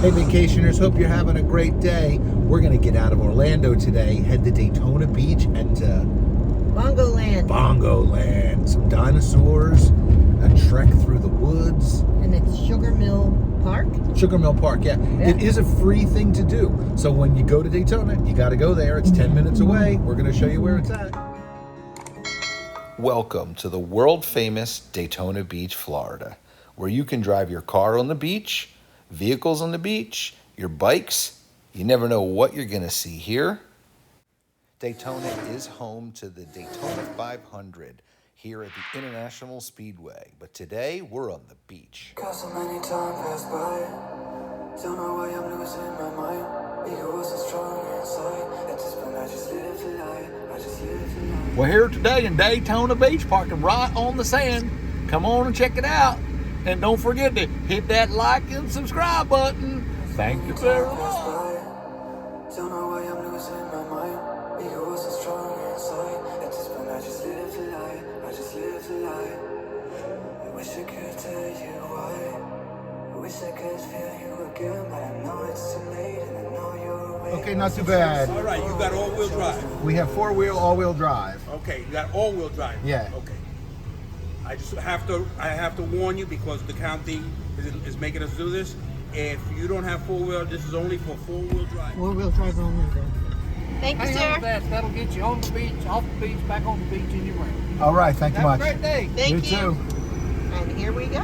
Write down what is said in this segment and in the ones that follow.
Hey vacationers, hope you're having a great day. We're gonna get out of Orlando today, head to Daytona Beach and to Bongoland. Bongoland. Some dinosaurs, a trek through the woods. And it's Sugar Mill Park? Sugar Mill Park, yeah. It is a free thing to do. So when you go to Daytona, you gotta go there. It's 10 minutes away. We're gonna show you where it's at. Welcome to the world famous Daytona Beach, Florida, where you can drive your car on the beach, vehicles on the beach, your bikes. You never know what you're going to see here. Daytona is home to the Daytona 500 here at the International Speedway. But today, we're on the beach. Got so many time pass by. Don't know why I'm losing my mind. Ego wasn't strong inside. At this point, I just live for life. I just live for life. We're here today in Daytona Beach, parking right on the sand. Come on and check it out. And don't forget to hit that like and subscribe button. Thank you very much. Don't know why I'm losing my mind. Ego wasn't strong inside. At this point, I just live for life. I just live for life. I wish I could tell you why. I wish I could feel you again, but I know it's too late and I know you're away. Okay, not too bad. All right, you got all-wheel drive. We have four-wheel, all-wheel drive. Okay, you got all-wheel drive. Yeah. Okay. I have to warn you because the county is making us do this. If you don't have four-wheel, this is only for four-wheel drive. Four-wheel drive only then. Thank you, Hang sir. on to that. That'll get you on the beach, off the beach, back on the beach, and you're around. All right, thank you Have much. a great day. Thank you. too. And here we go.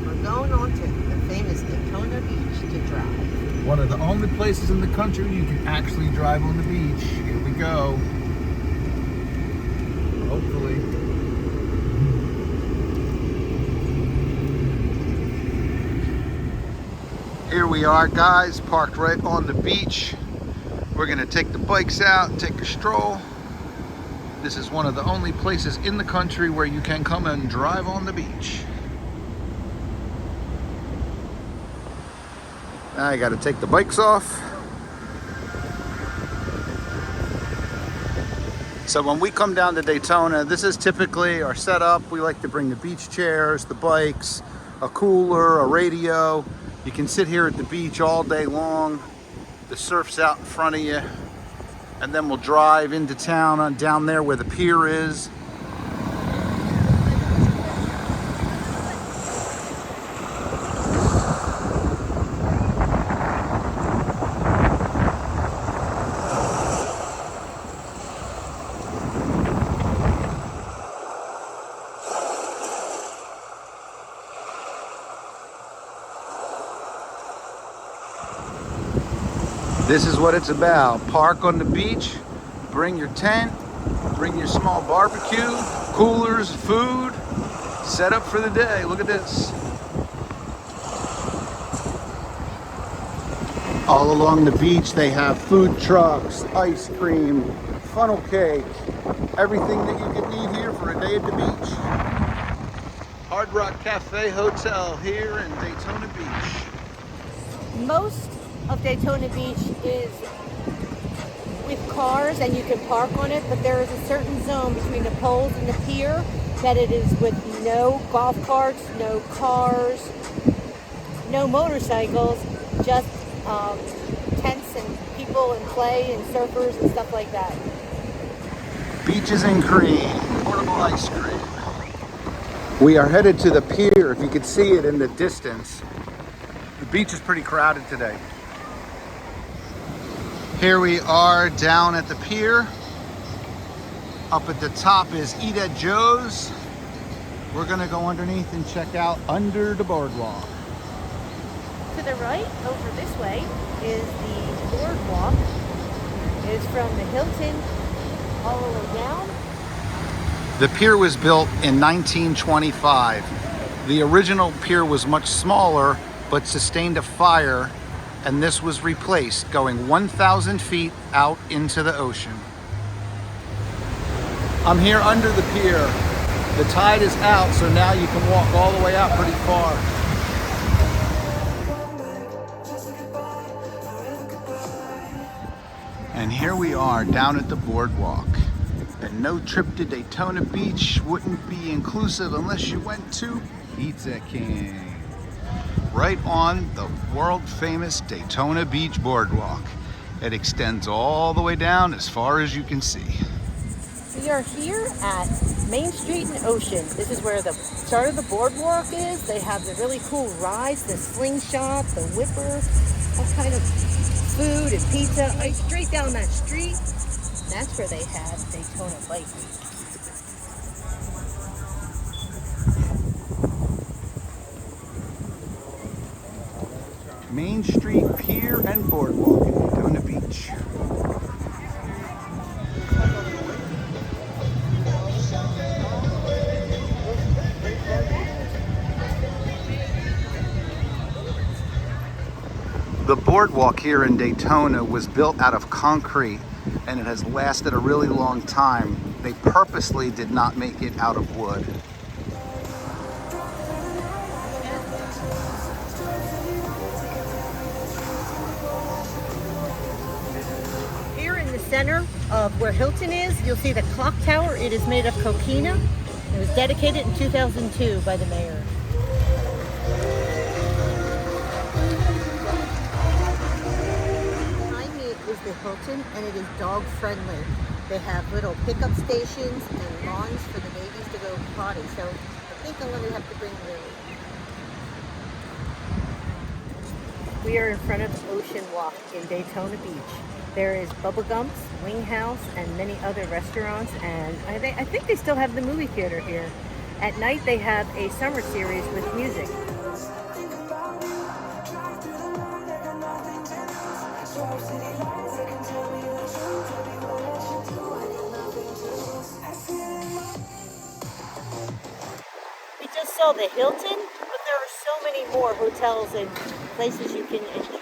We're going on to the famous Daytona Beach to drive. One of the only places in the country you can actually drive on the beach. Here we go. Hopefully. Here we are, guys, parked right on the beach. We're gonna take the bikes out and take a stroll. This is one of the only places in the country where you can come and drive on the beach. Now I gotta take the bikes off. So when we come down to Daytona, this is typically our setup. We like to bring the beach chairs, the bikes, a cooler, a radio. You can sit here at the beach all day long. The surf's out in front of you. And then we'll drive into town down there where the pier is. This is what it's about. Park on the beach, bring your tent, bring your small barbecue, coolers, food, set up for the day. Look at this. All along the beach they have food trucks, ice cream, funnel cake, everything that you could need here for a day at the beach. Hard Rock Cafe Hotel here in Daytona Beach. Most of Daytona Beach is with cars and you can park on it, but there is a certain zone between the poles and the pier that it is with no golf carts, no cars, no motorcycles, just tents and people and play and surfers and stuff like that. Beaches and cream, portable ice cream. We are headed to the pier. If you could see it in the distance. The beach is pretty crowded today. Here we are down at the pier. Up at the top is Eat at Joe's. We're gonna go underneath and check out under the boardwalk. To the right, over this way, is the boardwalk. It is from the Hilton all the way down. The pier was built in 1925. The original pier was much smaller, but sustained a fire, and this was replaced, going 1,000 feet out into the ocean. I'm here under the pier. The tide is out, so now you can walk all the way out pretty far. And here we are down at the boardwalk. And no trip to Daytona Beach wouldn't be inclusive unless you went to Pizza King. right on the world famous Daytona Beach boardwalk. It extends all the way down as far as you can see. We are here at Main Street and Ocean. This is where the start of the boardwalk is. They have the really cool rides, the slingshot, the whipper, all kind of food and pizza. Right straight down that street, that's where they have Daytona Bike Week. Main Street Pier and Boardwalk in Daytona Beach. The boardwalk here in Daytona was built out of concrete and it has lasted a really long time. They purposely did not make it out of wood. Here in the center of where Hilton is, you'll see the clock tower. It is made of coquina. It was dedicated in 2002 by the mayor. Behind me is the Hilton, and it is dog friendly. They have little pickup stations and lawns for the babies to go potty. So I think I'm going to have to bring Lily. We are in front of Ocean Walk in Daytona Beach. There is Bubba Gump's, Wing House, and many other restaurants, and I think they still have the movie theater here. At night they have a summer series with music. We just saw the Hilton, but there are so many more hotels and places you can enjoy.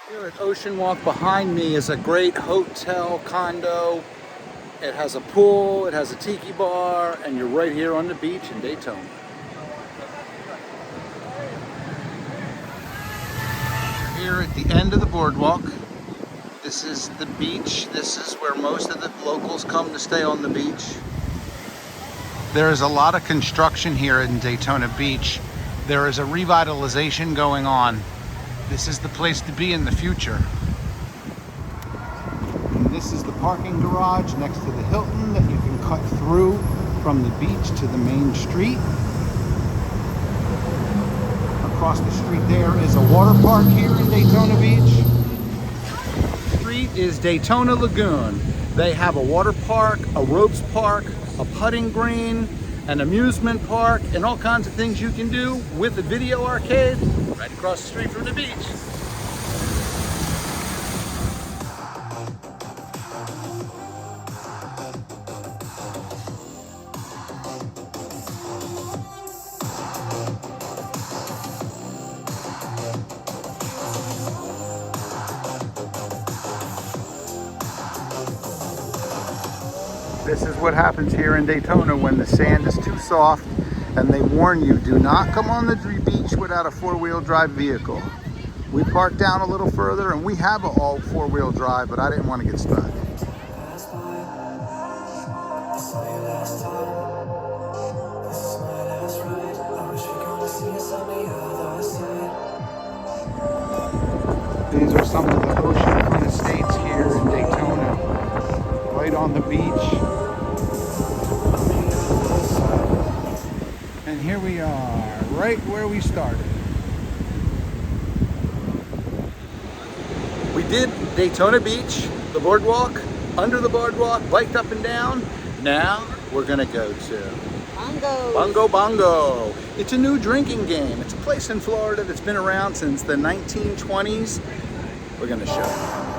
Here at Ocean Walk behind me is a great hotel condo. It has a pool, it has a tiki bar, and you're right here on the beach in Daytona. Here at the end of the boardwalk, this is the beach. This is where most of the locals come to stay on the beach. There is a lot of construction here in Daytona Beach. There is a revitalization going on. This is the place to be in the future. And this is the parking garage next to the Hilton that you can cut through from the beach to the main street. Across the street there is a water park here in Daytona Beach. The street is Daytona Lagoon. They have a water park, a ropes park, a putting green, an amusement park, and all kinds of things you can do with a video arcade right across the street from the beach. This is what happens here in Daytona when the sand is too soft, and they warn you, do not come on the beach without a four-wheel drive vehicle. We parked down a little further and we have an all four-wheel drive, but I didn't want to get stuck. These are some of the oceanfront estates here in Daytona, right on the beach. And here we are, right where we started. We did Daytona Beach, the boardwalk, under the boardwalk, biked up and down. Now we're gonna go to Bungo Bongo. It's a new drinking game. It's a place in Florida that's been around since the 1920s. We're gonna show you.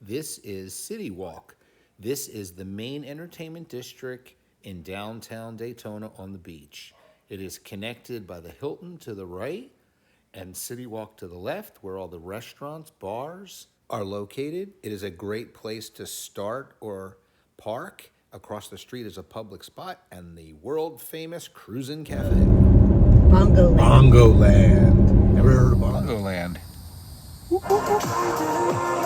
This is City Walk. This is the main entertainment district in downtown Daytona on the beach. It is connected by the Hilton to the right and City Walk to the left, where all the restaurants, bars are located. It is a great place to start or park. Across the street is a public spot and the world famous Cruisin' Cafe. Bongoland. Bongoland. Never heard of Bongoland. I tried to